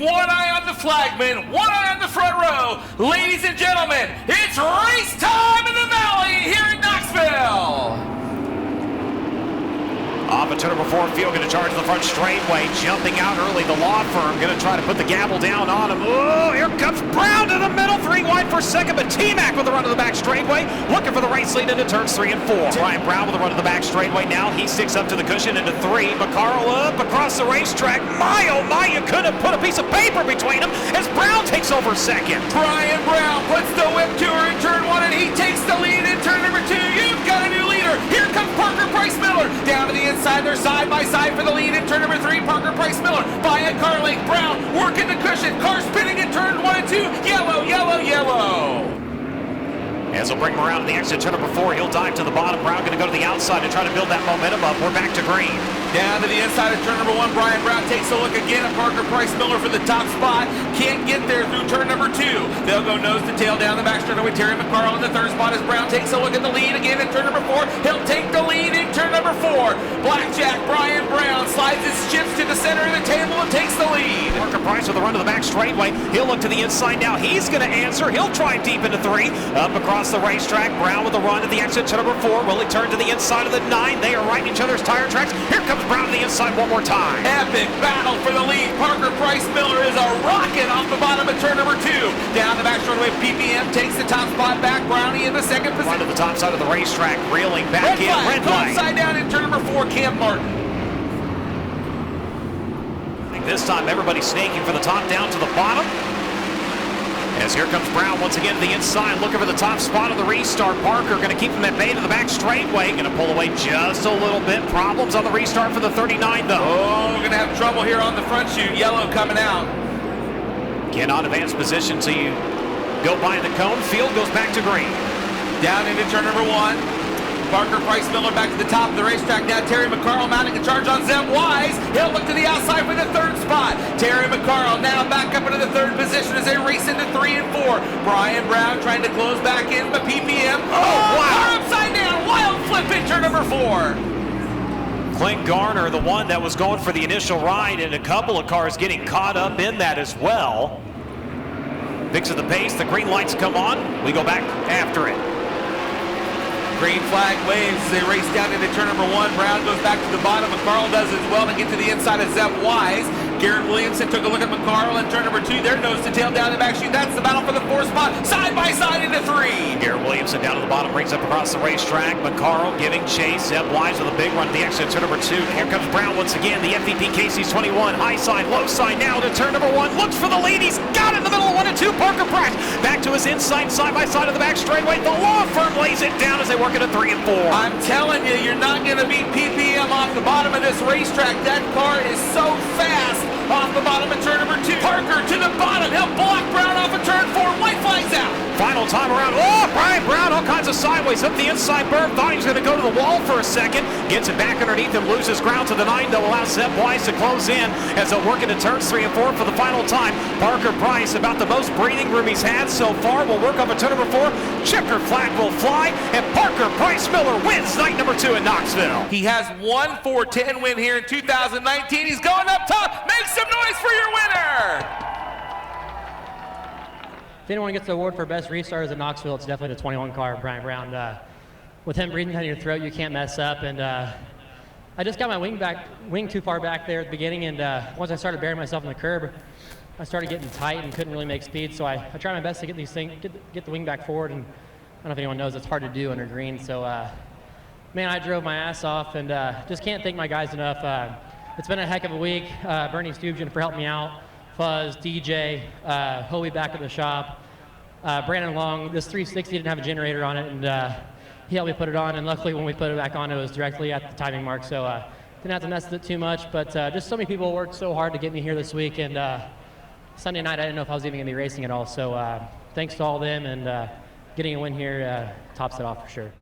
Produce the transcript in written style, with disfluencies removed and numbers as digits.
one eye on the flagman, one eye on the front row. Ladies and gentlemen, it's race time in the Valley here in Knoxville. Off a turn number 4 field, going to charge the front straightaway. Jumping out early, the law firm going to try to put the gavel down on him. Oh, here comes Brown to the middle, 3 wide for second, but T-Mac with a run to the back straightaway, looking for the race lead into turns 3 and 4. Brian Brown with a run to the back straightaway. Now he sticks up to the cushion into 3. McCarl up across the racetrack. My, oh my, you could have put a piece of paper between them as Brown takes over second. Brian Brown puts the whip to her in turn 1, and he takes the lead in turn number 2. You've got a new leader. Here comes Parker Price Miller down to the inside. They're side by side for the lead in turn number 3. Parker Price Miller by a car length. Brown working the cushion. Car spinning in turn 1 and 2. Yellow, yellow, yellow. As he'll bring him around to the exit turn number 4, he'll dive to the bottom. Brown going to go to the outside and try to build that momentum up. We're back to green. Down to the inside of turn number 1, Brian Brown takes a look again at Parker Price Miller for the top spot. Can't get there through turn number 2. They'll go nose to tail down the back straight with Terry McCarl in the third spot as Brown takes a look at the lead again in turn number 4. He'll take the lead in turn number 4. Blackjack Brian Brown slides his chips to the center of the table and takes the lead. Parker Price with a run to the back straightaway. He'll look to the inside now. He's going to answer. He'll drive deep into 3. Up across the racetrack. Brown with a run at the exit to number 4. Will he turn to the inside of the 9? They are right in each other's tire tracks. Here comes Brown to the inside one more time. Epic battle for the lead. Parker Price Miller is a rocket off the bottom of turn number 2. Down the back straightaway, PPM takes the top spot back. Brownie in the second position. Run to the top side of the racetrack, reeling back in. Red flag. Upside down in turn number 4, Cam Martin. I think this time everybody's snaking for the top down to the bottom. As here comes Brown once again to the inside, looking for the top spot of the restart. Parker going to keep him at bay to the back straightaway. Going to pull away just a little bit. Problems on the restart for the 39 though. Oh, we're going to have trouble here on the front chute. Yellow coming out. Cannot advance position till you go by the cone. Field goes back to green. Down into turn number 1. Parker Price Miller back to the top of the racetrack. Now Terry McCarl mounting a charge on Zeb Wise. He'll look to the outside for the third spot. Terry McCarl now back up into the third position as they race into 3 and 4. Brian Brown trying to close back in, but PPM. Oh, wow. Car upside down. Wild flip in turn number 4. Clint Garner, the one that was going for the initial ride, and a couple of cars getting caught up in that as well. Picks of the pace. The green lights come on. We go back after it. Green flag waves as they race down into turn number 1. Brown goes back to the bottom. McCarl does as well to get to the inside of Zeb Wise. Garrett Williamson took a look at McCarl in turn number 2. They're nose to tail down the back chute. That's the battle for the 4th spot. Side by side into 3. Garrett Williamson down to the bottom, brings up across the racetrack. McCarl giving chase. Zeb Wise with a big run to the exit, turn number 2. Here comes Brown once again. The FVP Casey's 21. High side, low side now to turn number 1. Looks for the lead. He's got it in the middle of 1 and 2. Parker Price back to his inside, side by side of the back straightaway. The law firm lays it down as they work into 3 and 4. I'm telling you, you're not going to beat PPM off the bottom of this racetrack. That car is so fast off the bottom of turn number 2. Parker to the bottom. He'll block Brown off of turn 4. White flags out. Final time around. Oh, Brian Brown all kinds of sideways up the inside berm. Thought he was going to go to the wall for a second. Gets it back underneath him. Loses ground to the 9. They'll allow Zeb Wise to close in as they'll work into turns 3 and 4 for the final time. Parker Price, about the most breathing room he's had so far, will work up a turn number 4. Checker flag will fly, and Parker Price Miller wins night number 2 in Knoxville. He has 1 4-10 win here in 2019. He's going up top. Make some noise for your winner. If anyone gets the award for best restarters in Knoxville, it's definitely the 21 car, Brian Brown. With him breathing down your throat, you can't mess up. And I just got my wing too far back there at the beginning, and once I started burying myself in the curb, I started getting tight and couldn't really make speed. So I tried my best to get these things, get the wing back forward. And I don't know if anyone knows, it's hard to do under green. So man, I drove my ass off, and just can't thank my guys enough. It's been a heck of a week. Bernie Stubjan for helping me out. Fuzz, DJ, Hoey back at the shop, Brandon Long. This 360 didn't have a generator on it, and he helped me put it on, and luckily when we put it back on, it was directly at the timing mark, so didn't have to mess with it too much, but just so many people worked so hard to get me here this week, and Sunday night I didn't know if I was even going to be racing at all, so thanks to all of them, and getting a win here tops it off for sure.